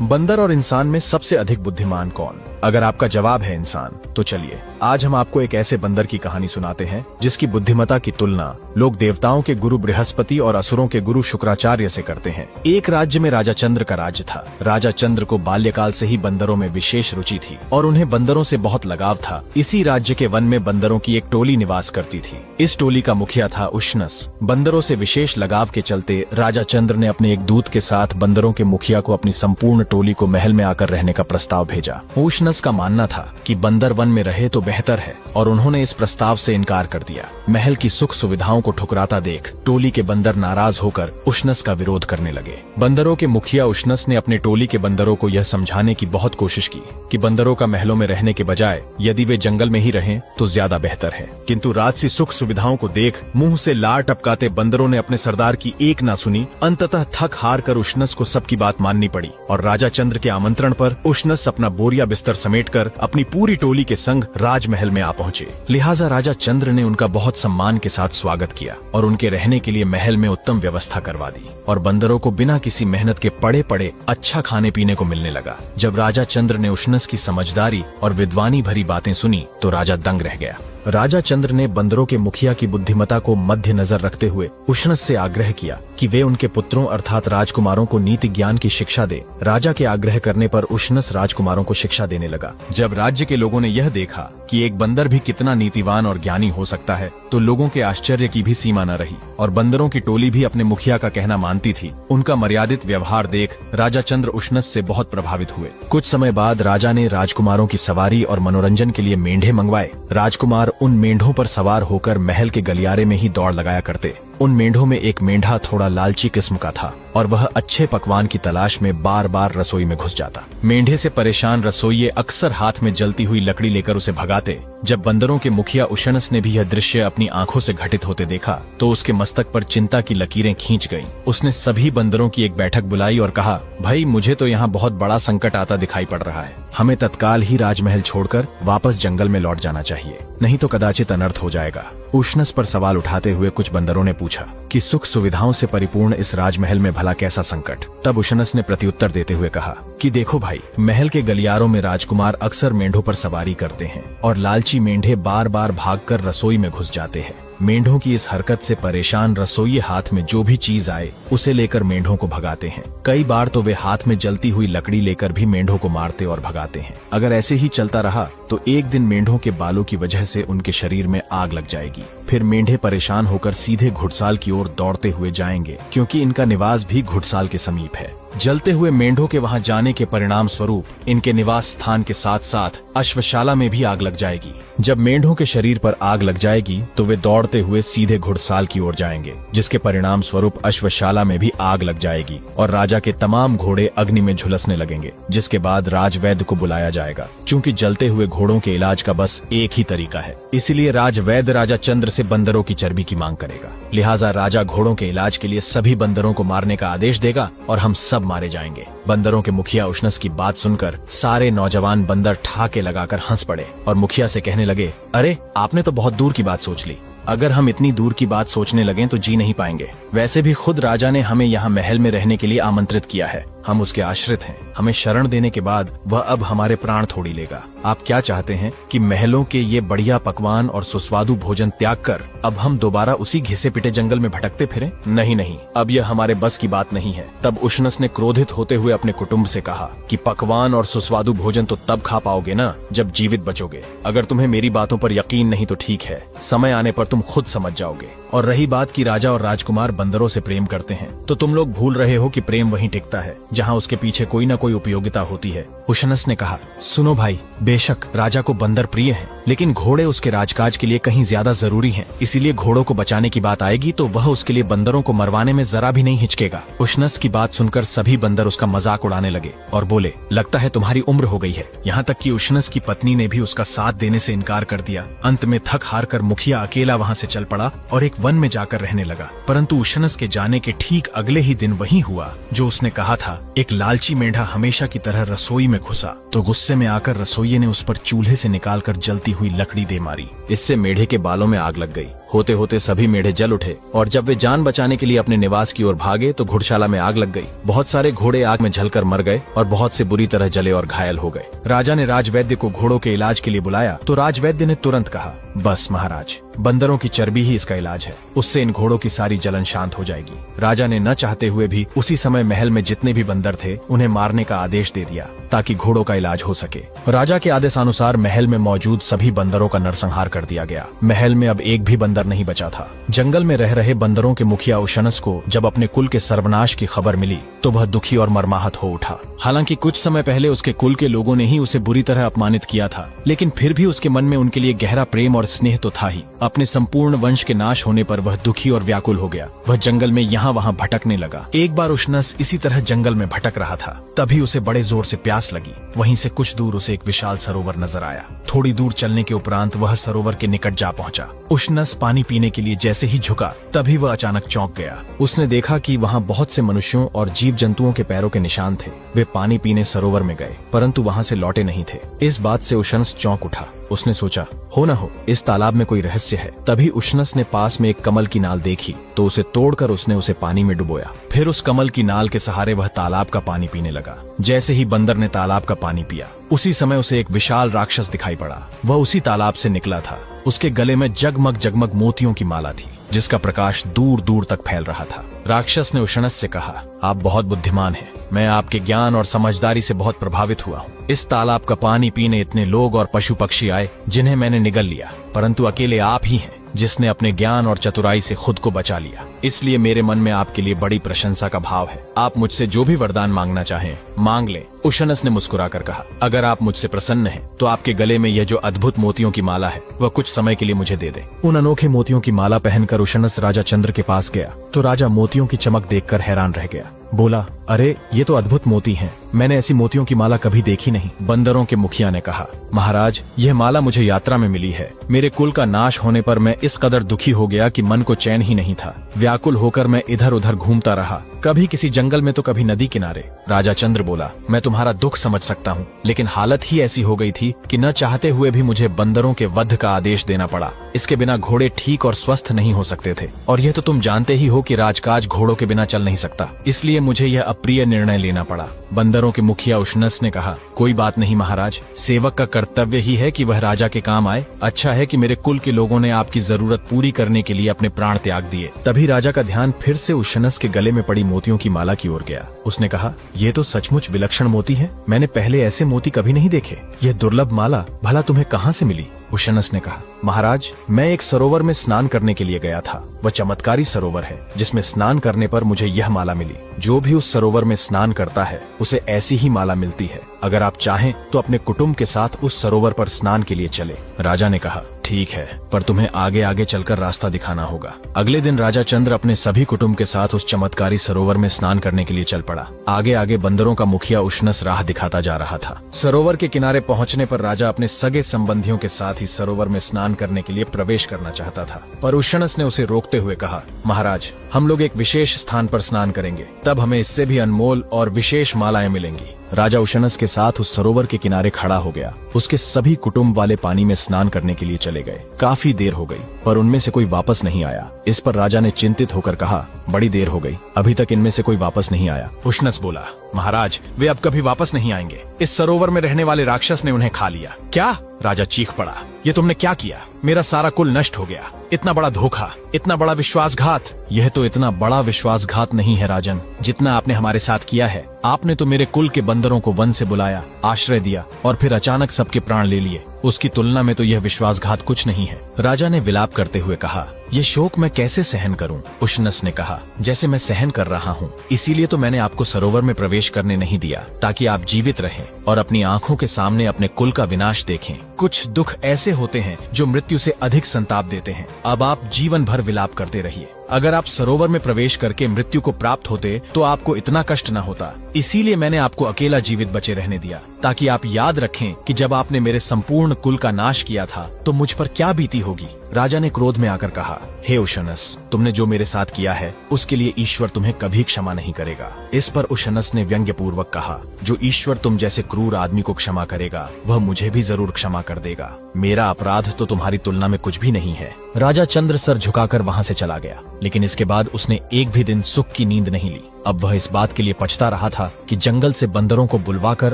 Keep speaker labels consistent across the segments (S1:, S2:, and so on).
S1: बंदर और इंसान में सबसे अधिक बुद्धिमान कौन? अगर आपका जवाब है इंसान, तो चलिए आज हम आपको एक ऐसे बंदर की कहानी सुनाते हैं जिसकी बुद्धिमत्ता की तुलना लोग देवताओं के गुरु बृहस्पति और असुरों के गुरु शुक्राचार्य से करते हैं। एक राज्य में राजा चंद्र का राज्य था। राजा चंद्र को बाल्यकाल से ही बंदरों में विशेष रुचि थी और उन्हें बंदरों से बहुत लगाव था। इसी राज्य के वन में बंदरों की एक टोली निवास करती थी। इस टोली का मुखिया था उष्णस। बंदरों से विशेष लगाव के चलते राजा चंद्र ने अपने एक दूत के साथ बंदरों के मुखिया को अपनी संपूर्ण टोली को महल में आकर रहने का प्रस्ताव भेजा। उष्णस का मानना था कि बंदर वन में रहे तो बेहतर है और उन्होंने इस प्रस्ताव से इनकार कर दिया। महल की सुख सुविधाओं को ठुकराता देख टोली के बंदर नाराज होकर उष्णस का विरोध करने लगे। बंदरों के मुखिया उष्णस ने अपने टोली के बंदरों को यह समझाने की बहुत कोशिश की कि बंदरों का महलों में रहने के बजाय यदि वे जंगल में ही रहें तो ज्यादा बेहतर है। किंतु राजसी सुख सुविधाओं को देख मुंह से लार टपकाते बंदरों ने अपने सरदार की एक ना सुनी। अंततः थक हार कर उष्णस को सबकी बात माननी पड़ी और राजा चंद्र के आमंत्रण पर उष्णस अपना बोरिया बिस्तर समेटकर अपनी पूरी टोली के संग राजमहल में आ पहुंचे। लिहाजा राजा चंद्र ने उनका बहुत सम्मान के साथ स्वागत किया और उनके रहने के लिए महल में उत्तम व्यवस्था करवा दी और बंदरों को बिना किसी मेहनत के पड़े पड़े अच्छा खाने पीने को मिलने लगा। जब राजा चंद्र ने उष्णस की समझदारी और विद्वानी भरी बातें सुनी तो राजा दंग रह गया। राजा चंद्र ने बंदरों के मुखिया की बुद्धिमत्ता को मध्य नजर रखते हुए उष्णस से आग्रह किया कि वे उनके पुत्रों अर्थात राजकुमारों को नीति ज्ञान की शिक्षा दे। राजा के आग्रह करने पर उष्णस राजकुमारों को शिक्षा देने लगा। जब राज्य के लोगों ने यह देखा कि एक बंदर भी कितना नीतिवान और ज्ञानी हो सकता है तो लोगों के आश्चर्य की भी सीमा न रही और बंदरों की टोली भी अपने मुखिया का कहना मानती थी। उनका मर्यादित व्यवहार देख राजा चंद्र उष्णस से बहुत प्रभावित हुए। कुछ समय बाद राजा ने राजकुमारों की सवारी और मनोरंजन के लिए मेंढे मंगवाए। राजकुमार उन मेंढों पर सवार होकर महल के गलियारे में ही दौड़ लगाया करते। उन मेंढों में एक मेंढा थोड़ा लालची किस्म का था और वह अच्छे पकवान की तलाश में बार बार रसोई में घुस जाता। मेंढे से परेशान रसोइये अक्सर हाथ में जलती हुई लकड़ी लेकर उसे भगाते। जब बंदरों के मुखिया उष्णस ने भी यह दृश्य अपनी आंखों से घटित होते देखा तो उसके मस्तक पर चिंता की लकीरें खींच गईं। उसने सभी बंदरों की एक बैठक बुलाई और कहा, भाई मुझे तो यहाँ बहुत बड़ा संकट आता दिखाई पड़ रहा है। हमें तत्काल ही राजमहल छोड़कर वापस जंगल में लौट जाना चाहिए, नहीं तो कदाचित अनर्थ हो जाएगा। उष्णस पर सवाल उठाते हुए कुछ बंदरों ने पूछा कि सुख सुविधाओं से परिपूर्ण इस राजमहल में भला कैसा संकट। तब उष्णस ने प्रत्युत्तर देते हुए कहा कि देखो भाई, महल के गलियारों में राजकुमार अक्सर मेंढों पर सवारी करते हैं और लालची मेंढे बार बार भागकर रसोई में घुस जाते हैं। मेंढों की इस हरकत से परेशान रसोइये हाथ में जो भी चीज आए उसे लेकर मेंढों को भगाते हैं। कई बार तो वे हाथ में जलती हुई लकड़ी लेकर भी मेंढों को मारते और भगाते हैं। अगर ऐसे ही चलता रहा तो एक दिन मेंढों के बालों की वजह से उनके शरीर में आग लग जाएगी। फिर मेंढे परेशान होकर सीधे घुड़साल की ओर दौड़ते हुए जाएंगे क्योंकि इनका निवास भी घुड़साल के समीप है। जलते हुए मेंढों के वहां जाने के परिणाम स्वरूप इनके निवास स्थान के साथ साथ अश्वशाला में भी आग लग जाएगी। जब मेंढों के शरीर पर आग लग जाएगी तो वे दौड़ते हुए सीधे घुड़साल की ओर जाएंगे, जिसके परिणाम स्वरूप अश्वशाला में भी आग लग जाएगी और राजा के तमाम घोड़े अग्नि में झुलसने लगेंगे, जिसके बाद राजवैद्य को बुलाया जाएगा। चूंकि जलते हुए घोड़ों के इलाज का बस एक ही तरीका है, इसीलिए राजवैद्य राजा चंद्र से बंदरों की चर्बी की मांग करेगा। लिहाजा राजा घोड़ों के इलाज के लिए सभी बंदरों को मारने का आदेश देगा और हम सब मारे जाएंगे। बंदरों के मुखिया उष्णस की बात सुनकर सारे नौजवान बंदर ठहाके लगाकर हंस पड़े और मुखिया से कहने लगे, अरे आपने तो बहुत दूर की बात सोच ली। अगर हम इतनी दूर की बात सोचने लगें तो जी नहीं पाएंगे। वैसे भी खुद राजा ने हमें यहाँ महल में रहने के लिए आमंत्रित किया है। हम उसके आश्रित हैं। हमें शरण देने के बाद वह अब हमारे प्राण थोड़ी लेगा। आप क्या चाहते हैं कि महलों के ये बढ़िया पकवान और सुस्वादु भोजन त्याग कर अब हम दोबारा उसी घिसे पिटे जंगल में भटकते फिरें? नहीं नहीं, अब यह हमारे बस की बात नहीं है। तब उष्णस ने क्रोधित होते हुए अपने कुटुंब से कहा कि पकवान और सुस्वादु भोजन तो तब खा पाओगे ना जब जीवित बचोगे। अगर तुम्हें मेरी बातों पर यकीन नहीं तो ठीक है, समय आने पर तुम खुद समझ जाओगे। और रही बात कि राजा और राजकुमार बंदरों से प्रेम करते हैं, तो तुम लोग भूल रहे हो कि प्रेम वहीं टिकता है जहां उसके पीछे कोई न कोई उपयोगिता होती है। उष्णस ने कहा, सुनो भाई, बेशक राजा को बंदर प्रिय हैं, लेकिन घोड़े उसके राजकाज के लिए कहीं ज्यादा जरूरी हैं। इसीलिए घोड़ों को बचाने की बात आएगी तो वह उसके लिए बंदरों को मरवाने में जरा भी नहीं हिचकेगा। उष्णस की बात सुनकर सभी बंदर उसका मजाक उड़ाने लगे और बोले, लगता है तुम्हारी उम्र हो गई है। यहाँ तक कि उष्णस की पत्नी ने भी उसका साथ देने से इनकार कर दिया। अंत में थक हार कर मुखिया अकेला वहाँ से चल पड़ा और एक वन में जाकर रहने लगा। परंतु उष्णस के जाने के ठीक अगले ही दिन वही हुआ जो उसने कहा था एक लालची मेंढा हमेशा की तरह रसोई में घुसा तो गुस्से में आकर रसोइये ने उस पर चूल्हे से निकालकर जलती हुई लकड़ी दे मारी। इससे मेढे के बालों में आग लग गई। होते होते सभी मेढे जल उठे और जब वे जान बचाने के लिए अपने निवास की ओर भागे तो घुड़शाला में आग लग गई। बहुत सारे घोड़े आग में जलकर मर गए और बहुत से बुरी तरह जले और घायल हो गए। राजा ने राजवैद्य को घोड़ों के इलाज के लिए बुलाया तो राजवैद्य ने तुरंत कहा, बस महाराज, बंदरों की चर्बी ही इसका इलाज है, उससे इन घोड़ों की सारी जलन शांत हो जाएगी। राजा ने न चाहते हुए भी उसी समय महल में जितने भी बंदर थे उन्हें मारने का आदेश दे दिया ताकि घोड़ों का इलाज हो सके। राजा के आदेशानुसार महल में मौजूद सभी बंदरों का नरसंहार कर दिया गया। महल में अब एक भी बंदर नहीं बचा था। जंगल में रह रहे बंदरों के मुखिया उशनस को जब अपने कुल के सर्वनाश की खबर मिली तो वह दुखी और मर्माहत हो उठा। हालांकि कुछ समय पहले उसके कुल के लोगों ने ही उसे बुरी तरह अपमानित किया था, लेकिन फिर भी उसके मन में उनके लिए गहरा प्रेम और स्नेह तो था ही। अपने संपूर्ण वंश के नाश होने पर वह दुखी और व्याकुल हो गया। वह जंगल में यहाँ वहाँ भटकने लगा। एक बार उशनस इसी तरह जंगल में भटक रहा था, तभी उसे बड़े जोर से प्यास लगी। वहीं से कुछ दूर उसे एक विशाल सरोवर नजर आया। थोड़ी दूर चलने के उपरांत वह सरोवर के निकट जा पहुंचा। उशनस पानी पीने के लिए जैसे ही झुका तभी वह अचानक चौंक गया। उसने देखा कि वहाँ बहुत से मनुष्यों और जीव जंतुओं के पैरों के निशान थे। वे पानी पीने सरोवर में गए परंतु वहाँ से लौटे नहीं थे। इस बात से उशनस चौंक उठा। उसने सोचा, हो न हो इस तालाब में कोई रहस्य है। तभी उशनस ने पास में एक कमल की नाल देखी तो उसे तोड़कर उसने उसे पानी में डुबोया। फिर उस कमल की नाल के सहारे वह तालाब का पानी पीने लगा। जैसे ही बंदर ने तालाब का पानी पिया उसी समय उसे एक विशाल राक्षस दिखाई पड़ा। वह उसी तालाब से निकला था। उसके गले में जगमग जगमग मोतियों की माला थी जिसका प्रकाश दूर दूर तक फैल रहा था। राक्षस ने उशनस से कहा, आप बहुत बुद्धिमान हैं। मैं आपके ज्ञान और समझदारी से बहुत प्रभावित हुआ हूँ। इस तालाब का पानी पीने इतने लोग और पशु पक्षी आए जिन्हें मैंने निगल लिया, परंतु अकेले आप ही हैं जिसने अपने ज्ञान और चतुराई से खुद को बचा लिया। इसलिए मेरे मन में आपके लिए बड़ी प्रशंसा का भाव है। आप मुझसे जो भी वरदान मांगना चाहें मांग लें। उशनस ने मुस्कुराकर कहा, अगर आप मुझसे प्रसन्न हैं तो आपके गले में यह जो अद्भुत मोतियों की माला है वह कुछ समय के लिए मुझे दे दें। उन अनोखे मोतियों की माला पहनकर उशनस राजा चंद्र के पास गया तो राजा मोतियों की चमक देखकर हैरान रह गया। बोला, अरे ये तो अद्भुत मोती हैं। मैंने ऐसी मोतियों की माला कभी देखी नहीं। बंदरों के मुखिया ने कहा, महाराज, यह माला मुझे यात्रा में मिली है। मेरे कुल का नाश होने पर मैं इस कदर दुखी हो गया कि मन को चैन ही नहीं था। व्याकुल होकर मैं इधर उधर घूमता रहा, कभी किसी जंगल में तो कभी नदी किनारे। राजा चंद्र बोला, मैं तुम्हारा दुख समझ सकता हूँ, लेकिन हालत ही ऐसी हो गई थी कि न चाहते हुए भी मुझे बंदरों के वध का आदेश देना पड़ा। इसके बिना घोड़े ठीक और स्वस्थ नहीं हो सकते थे, और यह तो तुम जानते ही हो कि राजकाज घोड़ों के बिना चल नहीं सकता। इसलिए मुझे यह अप्रिय निर्णय लेना पड़ा। बंदरों के मुखिया उशनस ने कहा, कोई बात नहीं महाराज, सेवक का कर्तव्य ही है कि वह राजा के काम आए। अच्छा है कि मेरे कुल के लोगों ने आपकी जरूरत पूरी करने के लिए अपने प्राण त्याग दिए। तभी राजा का ध्यान फिर से उशनस के गले में पड़ी मोतियों की माला की ओर गया। उसने कहा, ये तो सचमुच विलक्षण मोती है। मैंने पहले ऐसे मोती कभी नहीं देखे। यह दुर्लभ माला भला तुम्हें कहाँ से मिली? उशनस ने कहा, महाराज, मैं एक सरोवर में स्नान करने के लिए गया था। वह चमत्कारी सरोवर है जिसमें स्नान करने पर मुझे यह माला मिली। जो भी उस सरोवर में स्नान करता है उसे ऐसी ही माला मिलती है। अगर आप चाहें तो अपने कुटुंब के साथ उस सरोवर पर स्नान के लिए चले। राजा ने कहा, ठीक है, पर तुम्हें आगे आगे चलकर रास्ता दिखाना होगा। अगले दिन राजा चंद्र अपने सभी कुटुंब के साथ उस चमत्कारी सरोवर में स्नान करने के लिए चल पड़ा। आगे आगे बंदरों का मुखिया उशनस राह दिखाता जा रहा था। सरोवर के किनारे पहुंचने पर राजा अपने सगे संबंधियों के साथ ही सरोवर में स्नान करने के लिए प्रवेश करना चाहता था, पर उशनस ने उसे रोकते हुए कहा, महाराज, हम लोग एक विशेष स्थान पर स्नान करेंगे, तब हमें इससे भी अनमोल और विशेष मालाएं मिलेंगी। राजा उशनस के साथ उस सरोवर के किनारे खड़ा हो गया। उसके सभी कुटुंब वाले पानी में स्नान करने के लिए चले गए। काफी देर हो गई पर उनमें से कोई वापस नहीं आया। इस पर राजा ने चिंतित होकर कहा, बड़ी देर हो गई, अभी तक इनमें से कोई वापस नहीं आया। उशनस बोला, महाराज, वे अब कभी वापस नहीं आएंगे। इस सरोवर में रहने वाले राक्षस ने उन्हें खा लिया। क्या? राजा चीख पड़ा, ये तुमने क्या किया? मेरा सारा कुल नष्ट हो गया। इतना बड़ा धोखा, इतना बड़ा विश्वासघात। यह तो इतना बड़ा विश्वासघात नहीं है राजन, जितना आपने हमारे साथ किया है। आपने तो मेरे कुल के बंदरों को वन से बुलाया, आश्रय दिया और फिर अचानक सबके प्राण ले लिए। उसकी तुलना में तो यह विश्वासघात कुछ नहीं है। राजा ने विलाप करते हुए कहा, ये शोक मैं कैसे सहन करूं? उशनस ने कहा, जैसे मैं सहन कर रहा हूं, इसीलिए तो मैंने आपको सरोवर में प्रवेश करने नहीं दिया, ताकि आप जीवित रहें और अपनी आंखों के सामने अपने कुल का विनाश देखें। कुछ दुख ऐसे होते हैं जो मृत्यु से अधिक संताप देते हैं। अब आप जीवन भर विलाप करते रहिए। अगर आप सरोवर में प्रवेश करके मृत्यु को प्राप्त होते तो आपको इतना कष्ट न होता। इसीलिए मैंने आपको अकेला जीवित बचे रहने दिया। ताकि आप याद रखें कि जब आपने मेरे संपूर्ण कुल का नाश किया था तो मुझ पर क्या बीती होगी। राजा ने क्रोध में आकर कहा, हे उशनस, तुमने जो मेरे साथ किया है उसके लिए ईश्वर तुम्हें कभी क्षमा नहीं करेगा। इस पर उशनस ने व्यंग्य पूर्वक कहा, जो ईश्वर तुम जैसे क्रूर आदमी को क्षमा करेगा वह मुझे भी जरूर क्षमा कर देगा। मेरा अपराध तो तुम्हारी तुलना में कुछ भी नहीं है। राजा चंद्र सर झुकाकर वहां से चला गया, लेकिन इसके बाद उसने एक भी दिन सुख की नींद नहीं ली। अब वह इस बात के लिए पछता रहा था कि जंगल से बंदरों को बुलवाकर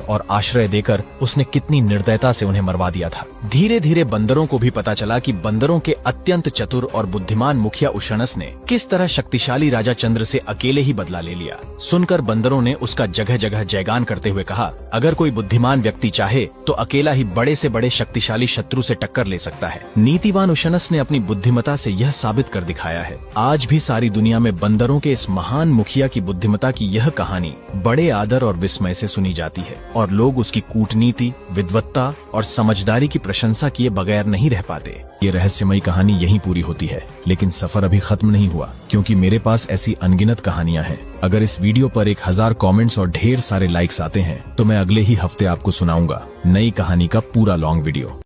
S1: और आश्रय देकर उसने कितनी निर्दयता से उन्हें मरवा दिया था। धीरे धीरे बंदरों को भी पता चला कि बंदरों के अत्यंत चतुर और बुद्धिमान मुखिया उशनस ने किस तरह शक्तिशाली राजा चंद्र से अकेले ही बदला ले लिया। सुनकर बंदरों ने उसका जगह जगह जयगान करते हुए कहा, अगर कोई बुद्धिमान व्यक्ति चाहे तो अकेला ही बड़े से बड़े शक्तिशाली शत्रु से टक्कर ले सकता है। नीतिवान उशनस ने अपनी बुद्धिमता से यह साबित कर दिखाया है। आज भी सारी दुनिया में बंदरों के इस महान मुखिया की बुद्धिमता की यह कहानी बड़े आदर और विस्मय से सुनी जाती है और लोग उसकी कूटनीति, विद्वत्ता और समझदारी की प्रशंसा किए बगैर नहीं रह पाते। ये रहस्यमयी कहानी यहीं पूरी होती है, लेकिन सफर अभी खत्म नहीं हुआ, क्योंकि मेरे पास ऐसी अनगिनत कहानियां हैं। अगर इस वीडियो पर 1000 कमेंट्स और ढेर सारे लाइक्स आते हैं तो मैं अगले ही हफ्ते आपको सुनाऊंगा नई कहानी का पूरा लॉन्ग वीडियो।